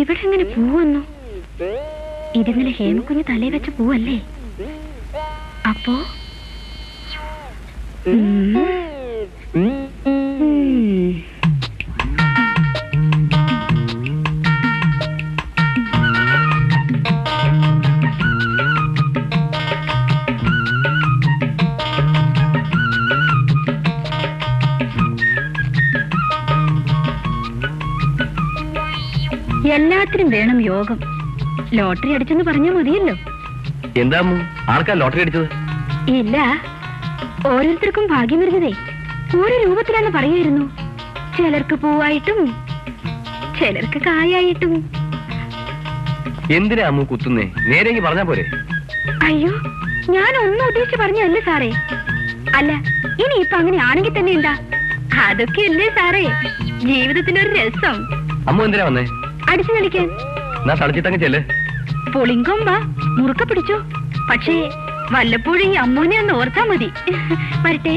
ഇവിടെ എങ്ങനെ പൂവന്നു? ഇതിങ്ങനെ ഹേമക്കുഞ്ഞ് തലയിൽ വെച്ച പൂവല്ലേ? അപ്പോ എല്ലാത്തിനും വേണം യോഗം. ലോട്ടറി അടിച്ചെന്ന് പറഞ്ഞാൽ മതിയല്ലോ. എന്താ ആർക്കാ ലോട്ടറി അടിച്ചത്? ഇല്ല, ഓരോരുത്തർക്കും ഭാഗ്യം വരുന്നതേ ഓരോ രൂപത്തിലാണെന്ന് പറയായിരുന്നു. ചിലർക്ക് പൂവായിട്ടും ചിലർക്ക് കായായിട്ടും. എന്തിനാ അമ്മു കുത്തുന്നേ? നേരെങ്കിൽ പറഞ്ഞാ പോരെ? അയ്യോ, ഞാൻ ഒന്നും ഉദ്ദേശിച്ച് പറഞ്ഞല്ലേ സാറേ. അല്ല, ഇനി ഇപ്പൊ അങ്ങനെ ആണെങ്കിൽ തന്നെ എന്താ? അതൊക്കെയല്ലേ സാറേ ജീവിതത്തിനൊരു രസം. അമ്മു എന്തിനാ വന്നേ? അടിച്ചു കളിക്കാൻ. തളിച്ചിട്ടങ്ങ് ചെല്ല്. പൊളിങ്കൊമ്പാ, മുറുക്ക പിടിച്ചോ. പക്ഷേ വല്ലപ്പോഴും ഈ അമ്മൂനെ ഒന്ന് ഓർത്താ മതി. വരട്ടെ.